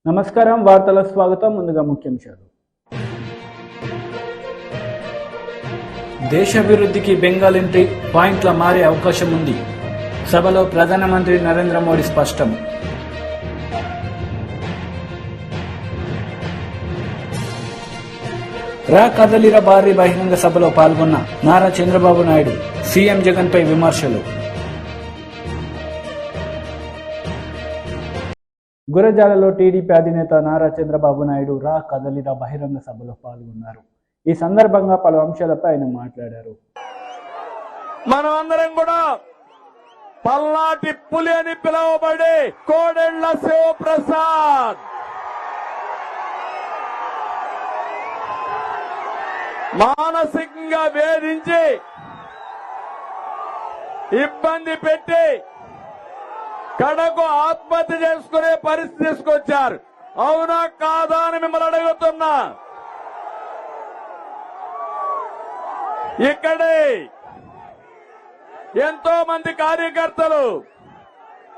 నమస్కారం వార్తల స్వాగతం. ముందుగా ముఖ్యాంశాలు. దేశాభివృద్ధికి బెంగాల్ ఎంట్రీ పాయింట్ల మారే అవకాశం ఉంది. సభలో ప్రధానమంత్రి నరేంద్ర మోడీ స్పష్టం. రా కదలిరా భారీ బహిరంగ సభలో పాల్గొన్న నారా చంద్రబాబు నాయుడు. సీఎం జగన్ పై విమర్శలు. గురజాలలో టీడీపీ అధినేత నారా చంద్రబాబు నాయుడు రా కదలిరా బహిరంగ సభలో పాల్గొన్నారు. ఈ సందర్భంగా పలు అంశాలపై ఆయన మాట్లాడారు. మనం అందరం కూడా పల్నాటి పులి అని పిలువబడే కోడెళ్ల శివప్రసాద్ మానసికంగా వేధించి ఇబ్బంది పెట్టి కడకు ఆత్మహత్య చేసుకునే పరిస్థితి తీసుకొచ్చారు. అవునా కాదా అని మిమ్మల్ని అడుగుతున్నా. ఇక్కడే ఎంతో మంది కార్యకర్తలు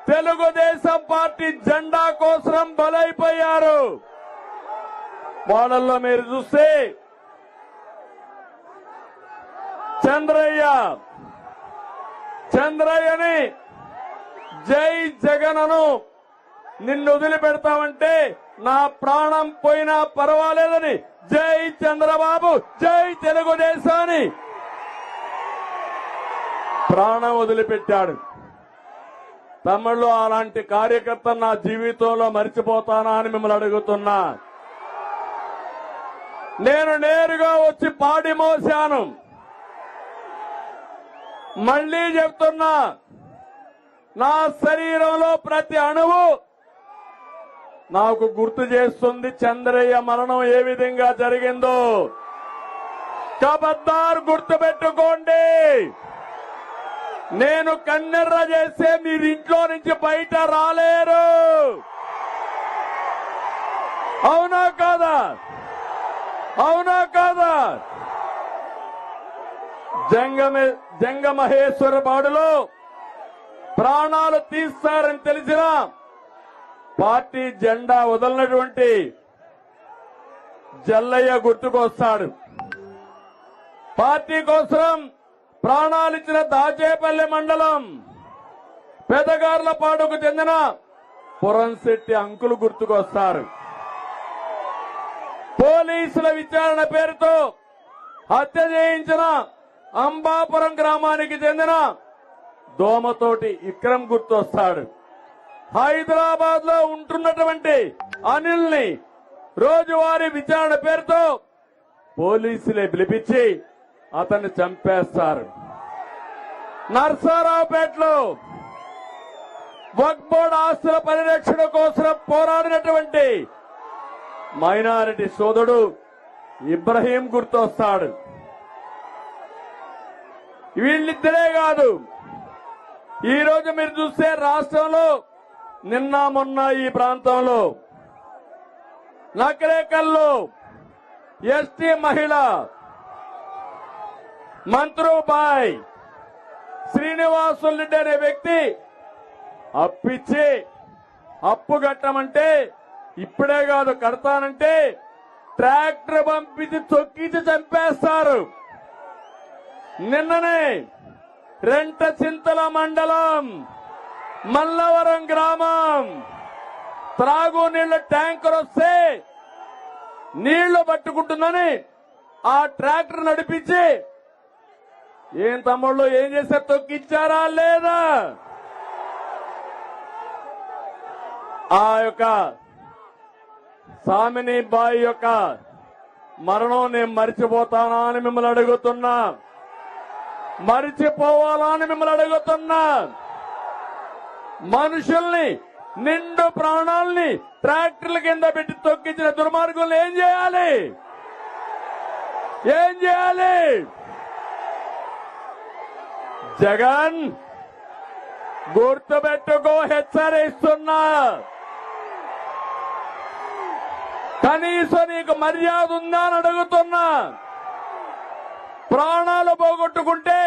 తెలుగుదేశం పార్టీ జెండా కోసం బలైపోయారు. వాళ్ళల్లో మీరు చూస్తే చంద్రయ్యని జై జగనను నిన్ను వదిలిపెడతామంటే నా ప్రాణం పోయినా పర్వాలేదని జై చంద్రబాబు జై తెలుగుదేశాన్ని ప్రాణం వదిలిపెట్టాడు. తమిళ్లో అలాంటి కార్యకర్త నా జీవితంలో మరిచిపోతానా అని మిమ్మల్ని అడుగుతున్నా. నేను నేరుగా వచ్చి పాడి మోశాను. మళ్లీ చెప్తున్నా, నా శరీరంలో ప్రతి అణువు నాకు గుర్తు చేస్తుంది చంద్రయ్య మరణం ఏ విధంగా జరిగిందో. కబద్దార్ గుర్తు పెట్టుకోండి. నేను కన్నెర్ర చేస్తే మీరు ఇంట్లో నుంచి బయట రాలేరు. అవునా కాదా? అవునా కాదా? జంగమహేశ్వర బాడులో ప్రాణాలు తీస్తారని తెలిసినా పార్టీ జెండా వదలనటువంటి జల్లయ్య గుర్తుకొస్తాడు. పార్టీ కోసం ప్రాణాలిచ్చిన దాచేపల్లి మండలం పెదగార్లపాడుకు చెందిన పురంశెట్టి అంకులు గుర్తుకొస్తారు. పోలీసుల విచారణ పేరుతో హత్య చేయించిన అంబాపురం గ్రామానికి చెందిన దోమతోటి విక్రమ్ గుర్తొస్తాడు. హైదరాబాద్ లో ఉంటున్నటువంటి అనిల్ ని రోజువారీ విచారణ పేరుతో పోలీసులే పిలిపించి అతన్ని చంపేస్తారు. నర్సారావుపేటలో వక్ఫ్ బోర్డు ఆస్తుల పరిరక్షణ కోసం పోరాడినటువంటి మైనారిటీ సోదరుడు ఇబ్రహీం గుర్తొస్తాడు. వీళ్ళిద్దరే కాదు, ఈ రోజు మీరు చూస్తే రాష్ట్రంలో నిన్న మొన్న ఈ ప్రాంతంలో నకరేకల్లో ఎస్టీ మహిళ మంత్రుబాయ్ శ్రీనివాసులరెడ్డి అనే వ్యక్తి అప్పిచ్చి అప్పు కట్టమంటే ఇప్పుడే కాదు కడతానంటే ట్రాక్టర్ పంపించి తొక్కించి చంపేస్తారు. నిన్ననే రెంటచింతల మండలం మల్లవరం గ్రామం త్రాగునీళ్ల ట్యాంకర్ వస్తే నీళ్లు పట్టుకుంటుందని ఆ ట్రాక్టర్ నడిపించి ఏం తమ్ముళ్ళు ఏం చేస్తే తొక్కిచ్చారా లేదా? ఆ యొక్క సామిని బాయి యొక్క మరణం నేను మరిచిపోతానా అని మిమ్మల్ని అడుగుతున్నా. మరిచిపోవాలా అని మిమ్మల్ని అడుగుతున్నా. మనుషుల్ని నిండు ప్రాణాల్ని ట్రాక్టర్ల కింద పెట్టి తొక్కించిన దుర్మార్గుల్ని ఏం చేయాలి? ఏం చేయాలి? జగన్ గుర్తుపెట్టుకో, హెచ్చరిస్తున్నా. కనీసం నీకు మర్యాద ఉందా అని అడుగుతున్నా. ప్రాణాలు పోగొట్టుకుంటే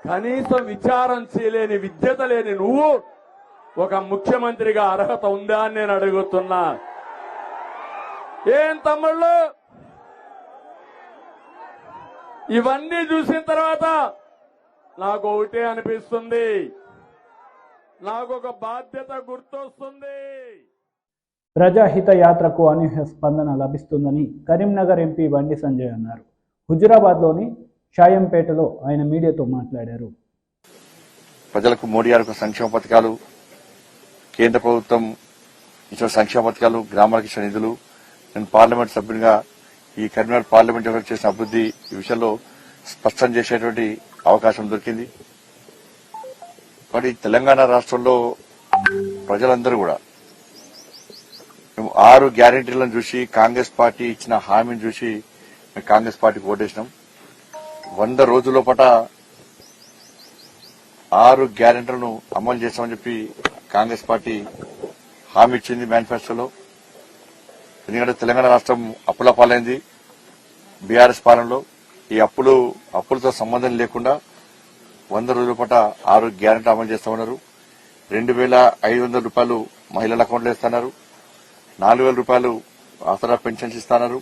కనీసం విచారం చేయలేని విద్యత లేని నువ్వు ఒక ముఖ్యమంత్రిగా అర్హత ఉందా అని నేను అడుగుతున్నా. ఏం తమ్ముళ్ళు, ఇవన్నీ చూసిన తర్వాత నాకు ఒకటే అనిపిస్తుంది, నాకు ఒక బాధ్యత గుర్తొస్తుంది. ప్రజాహిత యాత్రకు అనూహ్య స్పందన లభిస్తుందని కరీంనగర్ ఎంపీ బండి సంజయ్ అన్నారు. హుజురాబాద్లోని షాయంపేటలో ఆయన మీడియాతో మాట్లాడారు. ప్రజలకు మోడీ గారి సంక్షేమ పథకాలు, కేంద్ర ప్రభుత్వం ఇచ్చిన సంక్షేమ పథకాలు, గ్రామాలకు ఇచ్చిన నిధులు, నేను పార్లమెంట్ సభ్యునిగా ఈ కరీంనగర్ పార్లమెంట్ చేసిన అభివృద్ది ఈ విషయంలో స్పష్టం చేసేటువంటి అవకాశం దొరికింది. కాబట్టి తెలంగాణ రాష్ట్రంలో ప్రజలందరూ కూడా మేము 6 గ్యారెంటీలను చూసి, కాంగ్రెస్ పార్టీ ఇచ్చిన హామీని చూసి మేము కాంగ్రెస్ పార్టీకి ఓటేసినాం. 100 రోజుల పాట 6 గ్యారెంటీలను అమలు చేస్తామని చెప్పి కాంగ్రెస్ పార్టీ హామీ ఇచ్చింది మేనిఫెస్టోలో. ఎందుకంటే తెలంగాణ రాష్ట్రం అప్పుల పాలైంది బీఆర్ఎస్ పాలనలో. ఈ అప్పులతో సంబంధం లేకుండా 100 రోజుల పాట 6 గ్యారెంటీ అమలు చేస్తామన్నారు. 2,500 రూపాయలు మహిళల అకౌంట్లో ఇస్తున్నారు. 4,000 రూపాయలు ఆసరా పెన్షన్స్ ఇస్తున్నారు.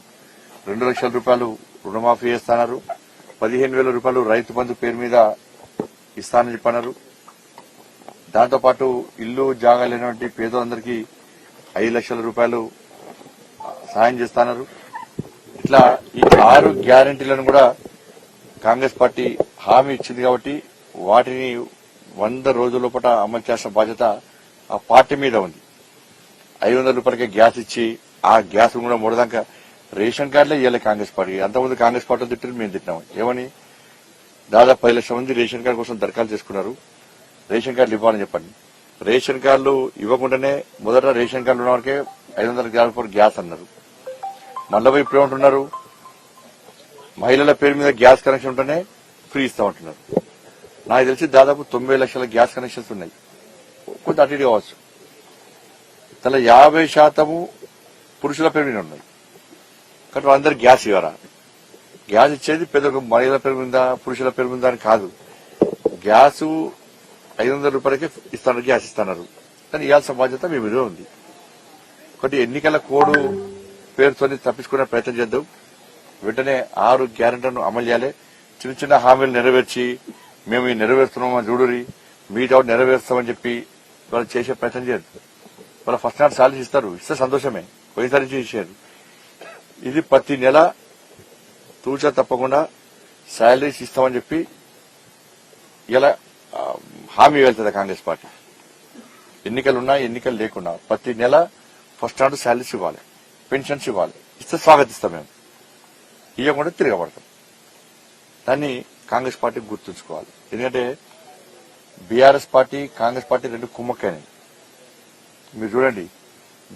2 లక్షల రూపాయలు రుణమాఫీ చేస్తున్నారు. 15,000 రూపాయలు రైతు బంధు పేరు మీద ఇస్తానని చెప్పన్నారు. దాంతోపాటు ఇల్లు జాగా లేనటువంటి పేదలందరికీ 5 లక్షల రూపాయలు సాయం చేస్తున్నారు. ఇట్లా ఈ 6 గ్యారెంటీలను కూడా కాంగ్రెస్ పార్టీ హామీ ఇచ్చింది. కాబట్టి వాటిని 100 రోజుల లోపల అమలు చేసిన బాధ్యత ఆ పార్టీ మీద ఉంది. 500 రూపాయలకే గ్యాస్ ఇచ్చి ఆ గ్యాస్ కూడా మూడదాకా రేషన్ కార్డులే ఇవ్వాలి కాంగ్రెస్ పార్టీ. అంతకుముందు కాంగ్రెస్ పార్టీ తిట్టారు, మేము తిట్టినాం. ఏమని దాదాపు 10 లక్షల మంది రేషన్ కార్డు కోసం దరఖాస్తు చేసుకున్నారు. రేషన్ కార్డులు ఇవ్వాలని చెప్పండి. రేషన్ కార్డులు ఇవ్వకుండానే మొదట రేషన్ కార్డులు ఉన్న వరకే 500 రూపాయలు గ్యాస్ అన్నారు. మళ్ళీ ఇప్పుడు ఏమంటున్నారు, మహిళల పేరు మీద గ్యాస్ కనెక్షన్ ఉంటేనే ఫ్రీ ఇస్తామంటున్నారు. నాకు తెలిసి దాదాపు 90 లక్షల గ్యాస్ కనెక్షన్స్ ఉన్నాయి. కొంత అటు ఇటు కావచ్చు. తల 50% పురుషుల పేరు మీద ఉన్నాయి. కాబట్టి వాళ్ళందరూ గ్యాస్ ఇవ్వరా? గ్యాస్ ఇచ్చేది పెద్ద మహిళల పేరు మీద, పురుషుల పేరు మీద అని కాదు. గ్యాస్ 500 రూపాయలకే ఇస్తున్నారు, గ్యాస్ ఇస్తున్నారు. కానీ ఇవ్వాల్సిన బాధ్యత మీ మీద ఉంది. కాబట్టి ఎన్నికల కోడ్ పేరుతో తప్పించుకునే ప్రయత్నం చేద్దాం. వెంటనే 6 గ్యారెంటీలను అమలు చేయాలి. చిన్న చిన్న హామీలు నెరవేర్చి మేము ఈ నెరవేరుస్తున్నామని చూడురి, మీతో నెరవేరుస్తామని చెప్పి వాళ్ళు చేసే ప్రయత్నం చేయదు. వాళ్ళ ఫస్ట్ నాట్ సాలరీస్ ఇస్తే సంతోషమే, పోయినసారి ఇచ్చారు. ఇది ప్రతి నెల తూచా తప్పకుండా శాలరీస్ ఇస్తామని చెప్పి ఇలా హామీ వెళ్తుంది కాంగ్రెస్ పార్టీ. ఎన్నికలున్నా ఎన్నికలు లేకుండా ప్రతి నెల ఫస్ట్ నాట్ శాలరీస్ ఇవ్వాలి, పెన్షన్స్ ఇవ్వాలి. ఇస్తే స్వాగతిస్తాం, మేము ఇవ్వకుండా తిరగబడతాం. దాన్ని కాంగ్రెస్ పార్టీ గుర్తుంచుకోవాలి. ఎందుకంటే బీఆర్ఎస్ పార్టీ, కాంగ్రెస్ పార్టీ రెండు కుమ్మక్కైనాయి. మీరు చూడండి,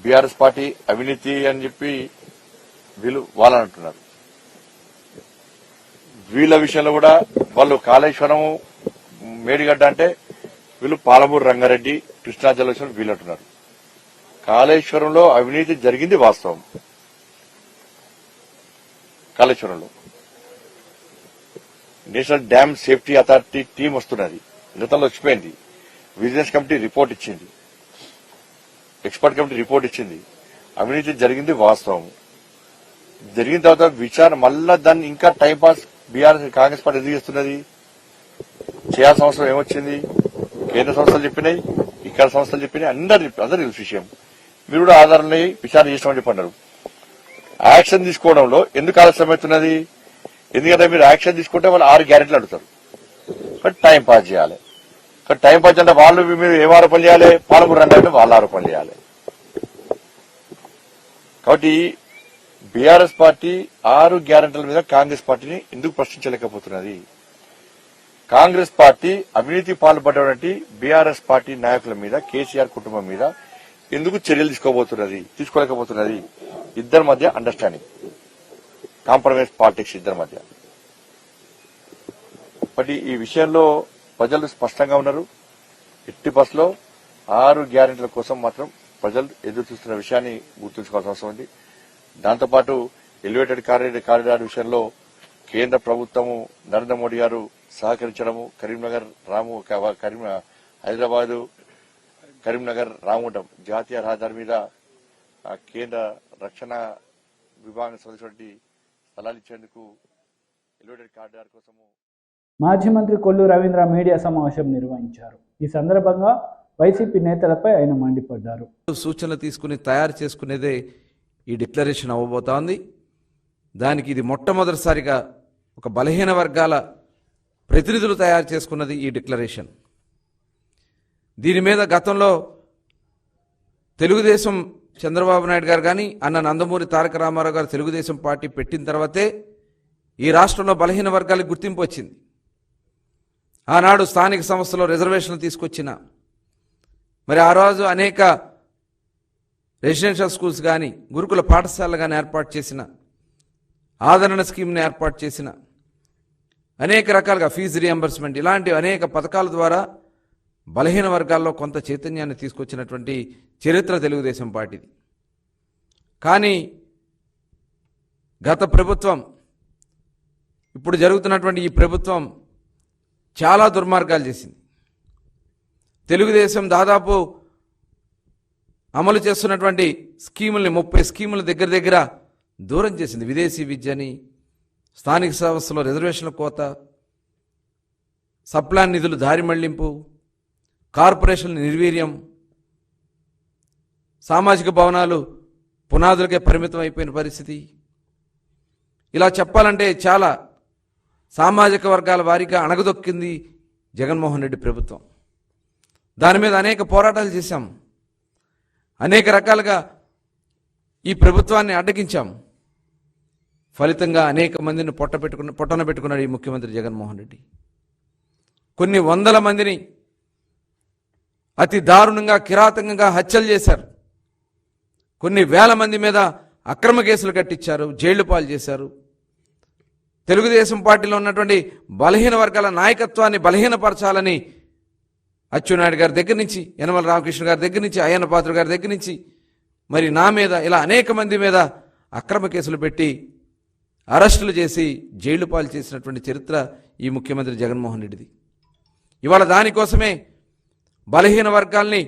బీఆర్ఎస్ పార్టీ అవినీతి అని చెప్పి వీళ్ళు వాళ్ళని అంటున్నారు. వీళ్ళ విషయంలో కూడా వాళ్ళు కాళేశ్వరం, మేడిగడ్డ అంటే వీళ్ళు పాలమూరు రంగారెడ్డి, కృష్ణా జలాశయం వీళ్ళు అంటున్నారు. కాళేశ్వరంలో అవినీతి జరిగింది వాస్తవం. కాళేశ్వరంలో national dam safety authority team వస్తున్నది, గతంలో వచ్చిపోయింది. విజిలెన్స్ కమిటీ రిపోర్ట్ ఇచ్చింది, ఎక్స్పర్ట్ కమిటీ రిపోర్ట్ ఇచ్చింది. అవినీతి జరిగింది వాస్తవం. జరిగిన తర్వాత విచారణ మళ్ళా దాన్ని ఇంకా టైంపాస్ బీఆర్ఎస్ కాంగ్రెస్ పార్టీ ఎందుకు చేస్తున్నది? చేయాల్సిన అవసరం ఏమొచ్చింది? కేంద్ర సంస్థలు చెప్పినాయి, ఇక్కడ సంస్థలు చెప్పినాయి, అందరు తెలుసు విషయం. మీరు కూడా ఆధారాన్ని విచారణ చేసినామని చెప్పన్నారు. యాక్షన్ తీసుకోవడంలో ఎందుకు ఆలస్యం అవుతున్నది? ఎందుకంటే మీరు యాక్షన్ తీసుకుంటే వాళ్ళు 6 గ్యారెంటీలు అడుగుతారు. బట్ టైం పాస్ చేయాలి. టైం పాస్ అంటే వాళ్ళు మీరు ఏం ఆరోపణలు చేయాలి? పాలమూరు రంగారెడ్డి వాళ్ళు ఆరోపణలు చేయాలి. కాబట్టి బీఆర్ఎస్ పార్టీ 6 గ్యారెంటీల మీద కాంగ్రెస్ పార్టీని ఎందుకు ప్రశ్నించలేకపోతున్నది? కాంగ్రెస్ పార్టీ అవినీతి పాల్పడినటువంటి బీఆర్ఎస్ పార్టీ నాయకుల మీద, కేసీఆర్ కుటుంబం మీద ఎందుకు చర్యలు తీసుకోలేకపోతున్నది? ఇద్దరి మధ్య అండర్స్టాండింగ్, కాంప్రమైజ్ పాలిటిక్స్ ఇద్దరి మధ్య. బట్ ఈ విషయంలో ప్రజలు స్పష్టంగా ఉన్నారు. ఎట్టి బస్సులో 6 గ్యారెంటీల కోసం మాత్రం ప్రజలు ఎదురు చూస్తున్న విషయాన్ని గుర్తుంచుకోవాల్సిన అవసరం ఉంది. దాంతోపాటు ఎలివేటెడ్ కారిడార్ విషయంలో కేంద్ర ప్రభుత్వము, నరేంద్ర మోడీ గారు సహకరించడము, కరీంనగర్ హైదరాబాద్ కరీంనగర్ రామగుండం జాతీయ రహదారి మీద కేంద్ర రక్షణ విభాగం సంబంధించినటువంటి స్థలాలు ఇచ్చేందుకు ఎలివేటెడ్ కారిడార్ కోసము మాజీ మంత్రి కొల్లు రవీంద్ర మీడియా సమావేశం నిర్వహించారు. ఈ సందర్భంగా వైసీపీ నేతలపై ఆయన మండిపడ్డారు. సూచనలు తీసుకుని తయారు చేసుకునేదే ఈ డిక్లరేషన్ అవ్వబోతోంది. దానికి ఇది మొట్టమొదటిసారిగా ఒక బలహీన వర్గాల ప్రతినిధులు తయారు చేసుకున్నది ఈ డిక్లరేషన్. దీని మీద గతంలో తెలుగుదేశం చంద్రబాబు నాయుడు గారు కానీ అన్న నందమూరి తారక రామారావు గారు తెలుగుదేశం పార్టీ పెట్టిన తర్వాతే ఈ రాష్ట్రంలో బలహీన వర్గాలకు గుర్తింపు వచ్చింది. ఆనాడు స్థానిక సంస్థలో రిజర్వేషన్లు తీసుకొచ్చిన మరి ఆ రోజు అనేక రెసిడెన్షియల్ స్కూల్స్ కానీ గురుకుల పాఠశాలలు కానీ ఏర్పాటు చేసిన ఆదరణ స్కీమ్ని ఏర్పాటు చేసిన అనేక రకాలుగా ఫీజు రియంబర్స్మెంట్ ఇలాంటి అనేక పథకాల ద్వారా బలహీన వర్గాల్లో కొంత చైతన్యాన్ని తీసుకొచ్చినటువంటి చరిత్ర తెలుగుదేశం పార్టీది. కానీ గత ప్రభుత్వం ఇప్పుడు జరుగుతున్నటువంటి ఈ ప్రభుత్వం చాలా దుర్మార్గాలు చేసింది. తెలుగుదేశం దాదాపు అమలు చేస్తున్నటువంటి స్కీముల్ని 30 స్కీముల దగ్గర దూరం చేసింది. విదేశీ విద్యని, స్థానిక సంస్థలో రిజర్వేషన్ల కోత, సప్లాన్ నిధులు దారి మళ్లింపు, కార్పొరేషన్ల నిర్వీర్యం, సామాజిక భవనాలు పునాదులకే పరిమితం అయిపోయిన పరిస్థితి. ఇలా చెప్పాలంటే చాలా సామాజిక వర్గాల వారీగా అణగదొక్కింది జగన్మోహన్ రెడ్డి ప్రభుత్వం. దాని మీద అనేక పోరాటాలు చేశాం, అనేక రకాలుగా ఈ ప్రభుత్వాన్ని అడ్డగించాం. ఫలితంగా అనేక మందిని పొట్టన పెట్టుకున్నాడు ఈ ముఖ్యమంత్రి జగన్మోహన్ రెడ్డి. కొన్ని వందల మందిని అతి దారుణంగా కిరాతకంగా హత్యలు చేశారు. కొన్ని వేల మంది మీద అక్రమ కేసులు కట్టించారు, జైళ్లు పాలు చేశారు. తెలుగుదేశం పార్టీలో ఉన్నటువంటి బలహీన వర్గాల నాయకత్వాన్ని బలహీనపరచాలని అచ్చెన్నాయుడు గారి దగ్గర నుంచి, యనమల రామకృష్ణ గారి దగ్గర నుంచి, అయ్యన్న పాత్ర గారి దగ్గర నుంచి మరి నా మీద ఇలా అనేక మంది మీద అక్రమ కేసులు పెట్టి అరెస్టులు చేసి జైలు పాలు చేసినటువంటి చరిత్ర ఈ ముఖ్యమంత్రి జగన్మోహన్ రెడ్డిది. ఇవాళ దానికోసమే బలహీన వర్గాల్ని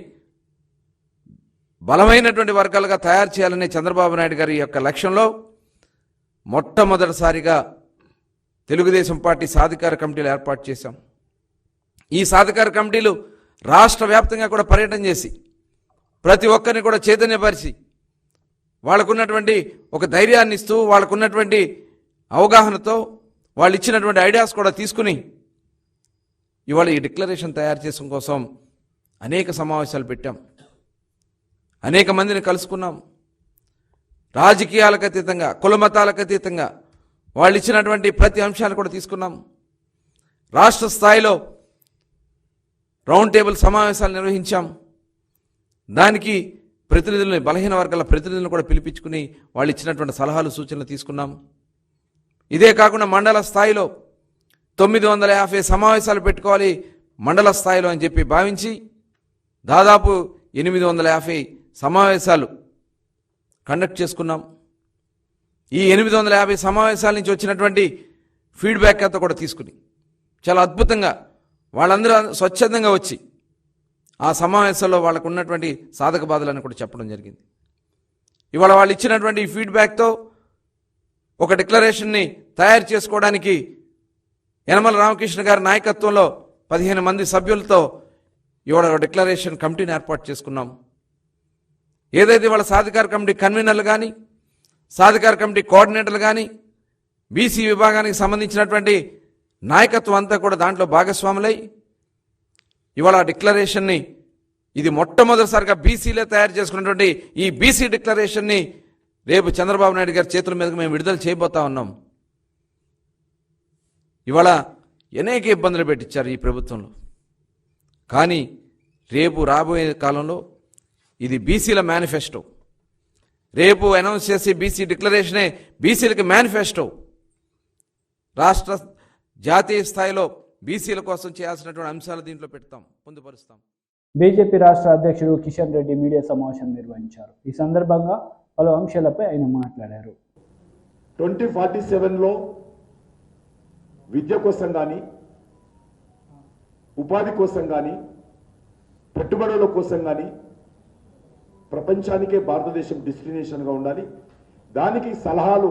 బలమైనటువంటి వర్గాలుగా తయారు చేయాలనే చంద్రబాబు నాయుడు గారి యొక్క లక్ష్యంలో మొట్టమొదటిసారిగా తెలుగుదేశం పార్టీ సాధికార కమిటీలు ఏర్పాటు చేశాం. ఈ సాధికార కమిటీలు రాష్ట్ర వ్యాప్తంగా కూడా పర్యటన చేసి ప్రతి ఒక్కరిని కూడా చైతన్యపరిచి వాళ్ళకున్నటువంటి ఒక ధైర్యాన్ని ఇస్తూ వాళ్ళకున్నటువంటి అవగాహనతో వాళ్ళు ఇచ్చినటువంటి ఐడియాస్ కూడా తీసుకుని ఇవాళ ఈ డిక్లరేషన్ తయారు చేయడం కోసం అనేక సమావేశాలు పెట్టాం, అనేక మందిని కలుసుకున్నాం. రాజకీయాలకు అతీతంగా, కులమతాలకు అతీతంగా వాళ్ళు ఇచ్చినటువంటి ప్రతి అంశాన్ని కూడా తీసుకున్నాం. రాష్ట్ర స్థాయిలో రౌండ్ టేబుల్ సమావేశాలు నిర్వహించాం. దానికి ప్రతినిధులని, బలహీన వర్గాల ప్రతినిధులను కూడా పిలిపించుకుని వాళ్ళు ఇచ్చినటువంటి సలహాలు సూచనలు తీసుకున్నాం. ఇదే కాకుండా మండల స్థాయిలో 950 సమావేశాలు పెట్టుకోవాలి మండల స్థాయిలో అని చెప్పి భావించి దాదాపు 850 సమావేశాలు కండక్ట్ చేసుకున్నాం. ఈ 850 సమావేశాల నుంచి వచ్చినటువంటి ఫీడ్బ్యాక్ అంతా కూడా తీసుకుని చాలా అద్భుతంగా వాళ్ళందరూ స్వచ్ఛందంగా వచ్చి ఆ సమావేశంలో వాళ్ళకు ఉన్నటువంటి సాధక బాధలను కూడా చెప్పడం జరిగింది. ఇవాళ వాళ్ళు ఇచ్చినటువంటి ఈ ఫీడ్బ్యాక్తో ఒక డిక్లరేషన్ని తయారు చేసుకోవడానికి యనమల రామకృష్ణ గారి నాయకత్వంలో 15 మంది సభ్యులతో ఇవాళ డిక్లరేషన్ కమిటీని ఏర్పాటు చేసుకున్నాం. ఏదైతే వాళ్ళ సాధికార కమిటీ కన్వీనర్లు కానీ, సాధికార కమిటీ కోఆర్డినేటర్లు కానీ, బీసీ విభాగానికి సంబంధించినటువంటి నాయకత్వం అంతా కూడా దాంట్లో భాగస్వాములై ఇవాళ డిక్లరేషన్ని, ఇది మొట్టమొదటిసారిగా బీసీలే తయారు చేసుకున్నటువంటి ఈ బీసీ డిక్లరేషన్ని రేపు చంద్రబాబు నాయుడు గారి చేతుల మీదకి మేము విడుదల చేయబోతా ఉన్నాం. ఇవాళ అనేక ఇబ్బందులు పెట్టించారు ఈ ప్రభుత్వంలో. కానీ రేపు రాబోయే కాలంలో ఇది బీసీల మేనిఫెస్టో. రేపు అనౌన్స్ చేసే బీసీ డిక్లరేషనే బీసీలకి మేనిఫెస్టో. రాష్ట్ర జాతీయ స్థాయిలో బీసీల కోసం చేయాల్సినటువంటి అంశాలు దీంట్లో పెడతాం, పొందుపరుస్తాం. బీజేపీ రాష్ట్ర అధ్యక్షుడు కిషన్ రెడ్డి మీడియా సమావేశం నిర్వహించారు. ఈ సందర్భంగా పలు అంశాలపై ఆయన మాట్లాడారు. 2047లో విద్య కోసం కానీ, ఉపాధి కోసం కానీ, పెట్టుబడుల కోసం కానీ ప్రపంచానికే భారతదేశం డెస్టినేషన్గా ఉండాలి, దానికి సలహాలు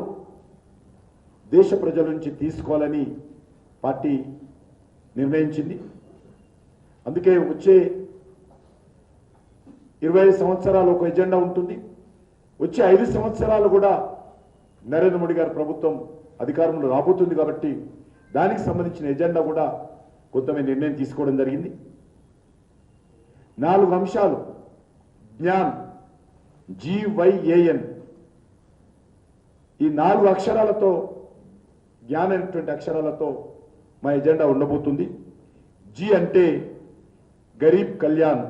దేశ ప్రజల నుంచి తీసుకోవాలని పార్టీ నిర్ణయించింది. అందుకే వచ్చే 25 సంవత్సరాలు ఒక ఎజెండా ఉంటుంది. వచ్చే 5 సంవత్సరాలు కూడా నరేంద్ర మోడీ గారి ప్రభుత్వం అధికారంలో రాబోతుంది కాబట్టి దానికి సంబంధించిన ఎజెండా కూడా కొంత నిర్ణయం తీసుకోవడం జరిగింది. 4 అంశాలు జ్ఞాన్, GYAN, ఈ 4 అక్షరాలతో జ్ఞాన్ అనేటువంటి అక్షరాలతో మా ఎజెండా ఉండబోతుంది. జి అంటే గరీబ్ కళ్యాణ్,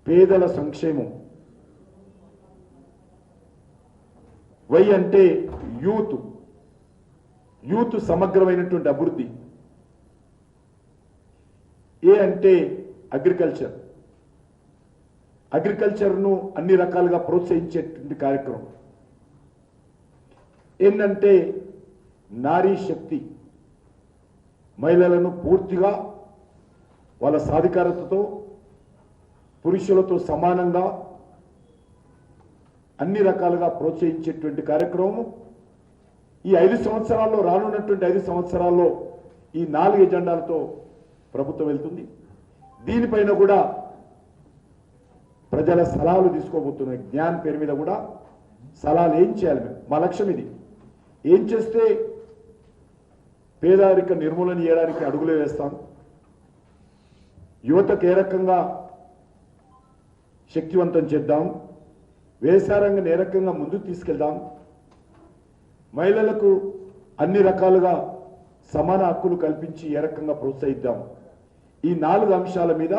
పేదల సంక్షేమం. వై అంటే యూత్ సమగ్రమైనటువంటి అభివృద్ధి. ఏ అంటే అగ్రికల్చర్ను అన్ని రకాలుగా ప్రోత్సహించేటువంటి కార్యక్రమం. ఎన్ అంటే నారీ శక్తి, మహిళలను పూర్తిగా వాళ్ళ సాధికారతతో పురుషులతో సమానంగా అన్ని రకాలుగా ప్రోత్సహించేటువంటి కార్యక్రమం. ఈ 5 సంవత్సరాల్లో, రానున్నటువంటి 5 సంవత్సరాల్లో ఈ 4 ఎజెండాలతో ప్రభుత్వం వెళ్తుంది. దీనిపైన కూడా ప్రజల సలహాలు తీసుకోబోతున్నాయి. జ్ఞాన్ పేరు మీద కూడా సలహాలు ఏం చేయాలి మేము, మా లక్ష్యం ఇది. ఏం చేస్తే పేదరిక నిర్మూలన చేయడానికి అడుగులే వేస్తాం, యువతకు ఏ రకంగా శక్తివంతం చేద్దాం, వ్యవసాయ రంగం ఏ రకంగా ముందుకు తీసుకెళ్దాం, మహిళలకు అన్ని రకాలుగా సమాన హక్కులు కల్పించి ఏ రకంగా ప్రోత్సహిద్దాం. ఈ 4 అంశాల మీద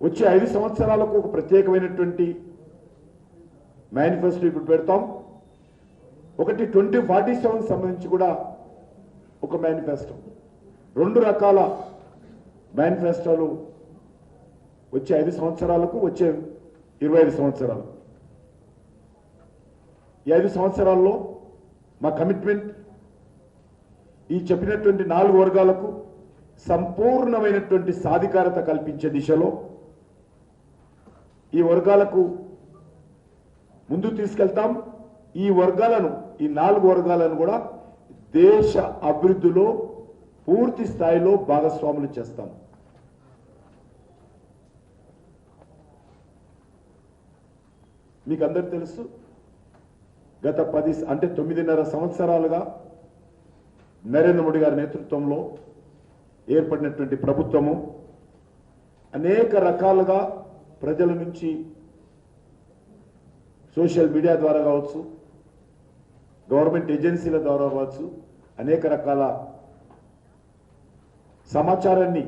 వచ్చే 5 సంవత్సరాలకు ఒక ప్రత్యేకమైనటువంటి మేనిఫెస్టో ఇప్పుడు పెడతాం. ఒకటి 2047 సంబంధించి కూడా ఒక మేనిఫెస్టో. 2 రకాల మేనిఫెస్టోలు వచ్చే 5 సంవత్సరాలకు, వచ్చే 25 సంవత్సరాలు. ఈ 5 సంవత్సరాల్లో మా కమిట్మెంట్ ఈ చెప్పినటువంటి 4 వర్గాలకు సంపూర్ణమైనటువంటి సాధికారత కల్పించే దిశలో ఈ వర్గాలకు ముందు తీసుకెళ్తాం. ఈ వర్గాలను, ఈ 4 వర్గాలను కూడా దేశ అభివృద్ధిలో పూర్తి స్థాయిలో భాగస్వాములు చేస్తాం. మీకు అందరు తెలుసు, గత 9.5 సంవత్సరాలుగా నరేంద్ర మోడీ గారి నేతృత్వంలో ఏర్పడినటువంటి ప్రభుత్వము అనేక రకాలుగా ప్రజల నుంచి సోషల్ మీడియా ద్వారా కావచ్చు, గవర్నమెంట్ ఏజెన్సీల ద్వారా కావచ్చు, అనేక రకాల సమాచారాన్ని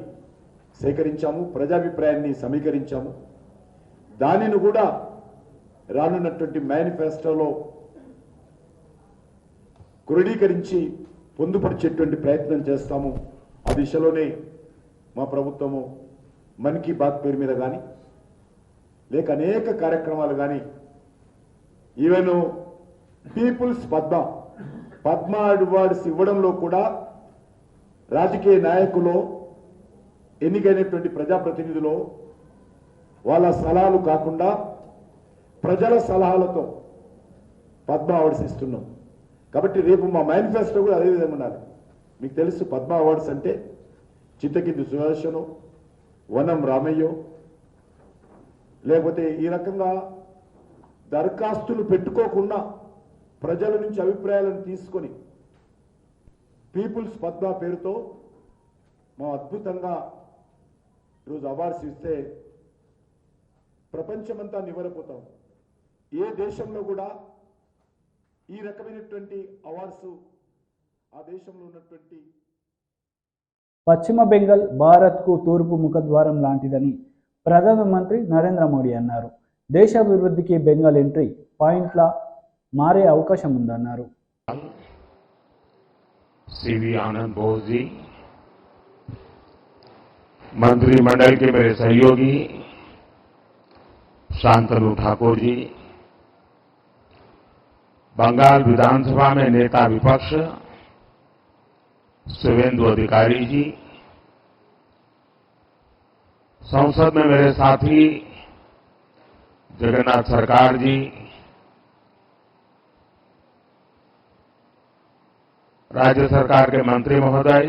సేకరించాము, ప్రజాభిప్రాయాన్ని సమీకరించాము. దానిని కూడా రానున్నటువంటి మేనిఫెస్టోలో క్రోడీకరించి పొందుపరిచేటువంటి ప్రయత్నం చేస్తాము. ఆ దిశలోనే మా ప్రభుత్వము మన్ కీ బాత్ పేరు మీద కానీ, లేక అనేక కార్యక్రమాలు కానీ, ఈవెన్ పీపుల్స్ పద్మ అవార్డ్స్ ఇవ్వడంలో కూడా రాజకీయ నాయకులు, ఎన్నికైనటువంటి ప్రజాప్రతినిధులు వాళ్ళ సలహాలు కాకుండా ప్రజల సలహాలతో పద్మ అవార్డ్స్ ఇస్తున్నాం. కాబట్టి రేపు మా మేనిఫెస్టో కూడా అదే విధంగా ఉండాలి. మీకు తెలుసు, పద్మ అవార్డ్స్ అంటే చిత్తకింది సుదర్శను, వనం రామయ్యో, లేకపోతే ఈ రకంగా దరఖాస్తులు పెట్టుకోకుండా ప్రజల నుంచి అభిప్రాయాలను తీసుకొని పీపుల్స్ పద్మ పేరుతో మా అద్భుతంగా ఈరోజు అవార్డ్స్ ఇస్తే ప్రపంచమంతా నివ్వరపోతాం. ఏ దేశంలో కూడా ఈ రకమైనటువంటి అవార్డ్స్ ఆ దేశంలో ఉన్నటువంటి. పశ్చిమ బెంగాల్ భారత్కు తూర్పు ముఖద్వారం లాంటిదని ప్రధానమంత్రి నరేంద్ర మోడీ అన్నారు. దేశాభివృద్ధికి బెంగాల్ ఎంట్రీ పాయింట్లా మారే అవకాశం ఉందన్నారు. सीवी आनंद बोस जी, मंत्रिमंडल के मेरे सहयोगी शांतनु ठाकुर जी, बंगाल विधानसभा में नेता विपक्ष शिवेंदु अधिकारी जी, संसद में मेरे साथी जगन्नाथ सरकार जी, राज्य सरकार के मंत्री महोदय,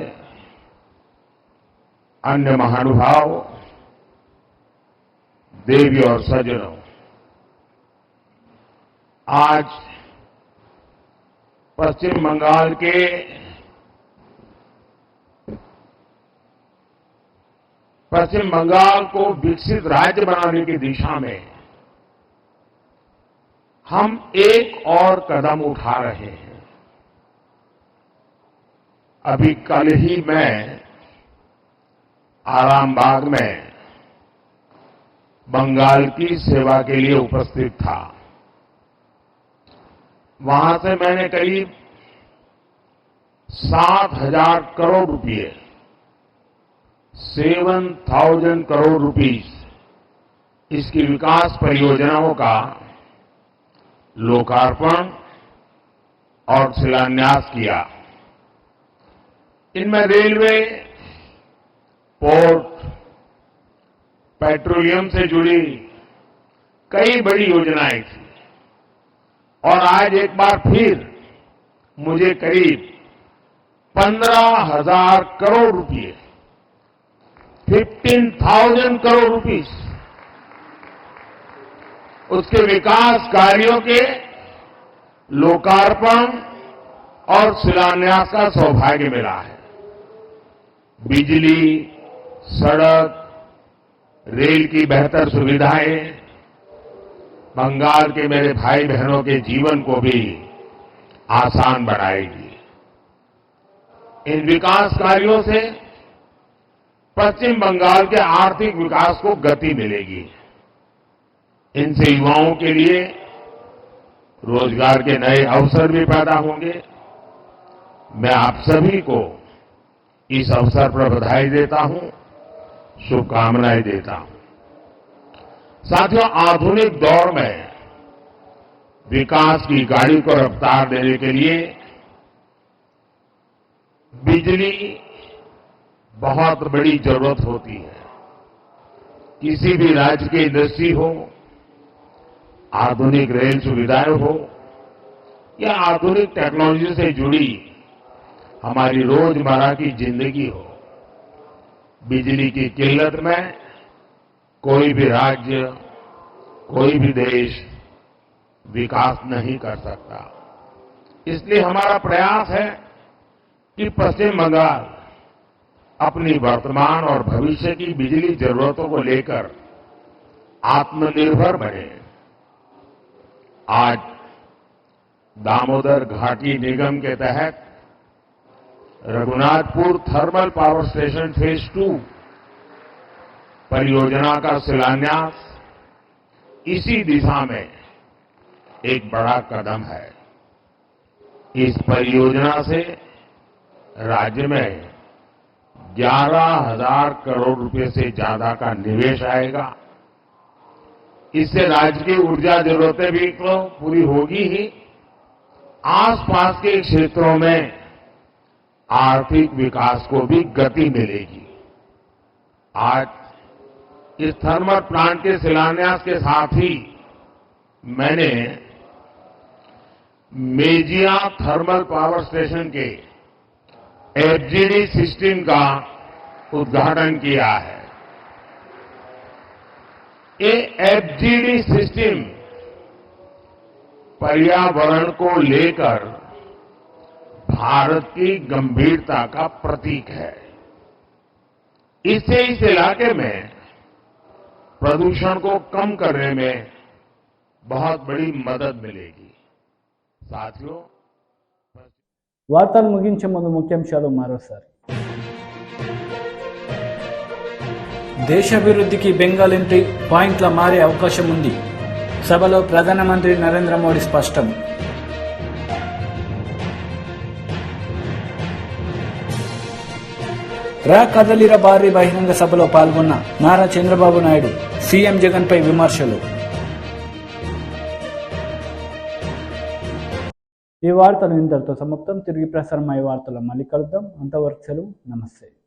अन्य महानुभाव, देवी और सज्जनों, आज पश्चिम बंगाल के पश्चिम बंगाल को विकसित राज्य बनाने की दिशा में हम एक और कदम उठा रहे हैं। अभी कल ही मैं आरामबाग में बंगाल की सेवा के लिए उपस्थित था। वहां से मैंने करीब 7,000 करोड़ रुपए, 7,000 करोड़ रुपीस इसकी विकास परियोजनाओं का लोकार्पण और शिलान्यास किया। इनमें रेलवे, पोर्ट, पेट्रोलियम से जुड़ी कई बड़ी योजनाएं थी और आज एक बार फिर मुझे करीब 15,000 करोड़ रुपए, 15,000 करोड़ रुपीस उसके विकास कार्यों के लोकार्पण और शिलान्यास का सौभाग्य मिला है। बिजली, सड़क, रेल की बेहतर सुविधाएं बंगाल के मेरे भाई बहनों के जीवन को भी आसान बनाएगी। इन विकास कार्यों से पश्चिम बंगाल के आर्थिक विकास को गति मिलेगी। इनसे युवाओं के लिए रोजगार के नए अवसर भी पैदा होंगे। मैं आप सभी को इस अवसर पर बधाई देता हूं, शुभकामनाएं देता हूं। साथियों, आधुनिक दौर में विकास की गाड़ी को रफ्तार देने के लिए बिजली बहुत बड़ी जरूरत होती है। किसी भी राज्य की इंडस्ट्री हो, आधुनिक रेल सुविधाएं हो या आधुनिक टेक्नोलॉजी से जुड़ी हमारी रोजमर्रा की जिंदगी हो, बिजली की किल्लत में कोई भी राज्य, कोई भी देश विकास नहीं कर सकता। इसलिए हमारा प्रयास है कि पश्चिम बंगाल अपनी वर्तमान और भविष्य की बिजली जरूरतों को लेकर आत्मनिर्भर बने। आज दामोदर घाटी निगम के तहत Raghunathpur thermal power station phase 2 परियोजना का शिलान्यास इसी दिशा में एक बड़ा कदम है। इस परियोजना से राज्य में 11,000 करोड़ रुपए से ज्यादा का निवेश आएगा। इससे राज्य की ऊर्जा जरूरतें भी तो पूरी होगी ही, आसपास के क्षेत्रों में आर्थिक विकास को भी गति मिलेगी। आज इस थर्मल प्लांट के शिलान्यास के साथ ही मैंने मेजिया थर्मल पावर स्टेशन के एफजीडी सिस्टम का उद्घाटन किया है। ये एफजीडी सिस्टम पर्यावरण को लेकर भारत की गंभीरता का प्रतीक है। इससे इस इलाके में प्रदूषण को कम करने में बहुत बड़ी मदद मिलेगी। साथियों, వార్తలు ముగించే ముందు ముఖ్యాంశాలు మరోసారి. దేశాభివృద్ధికి బెంగాల్ ఎంట్రీ పాయింట్ల మారే అవకాశం ఉంది. సభలో ప్రధానమంత్రి నరేంద్ర మోడీ స్పష్టం. రా కదలిర భారీ బహిరంగ సభలో పాల్గొన్న నారా చంద్రబాబు నాయుడు సీఎం జగన్ పై విమర్శలు. ఈ వార్తలు ఇంతటితో సమాప్తం. తిరిగి ప్రసారం అయ్యే వార్తలు మళ్ళీ కలుద్దాం. అంతవరకు సెలవు. నమస్తే.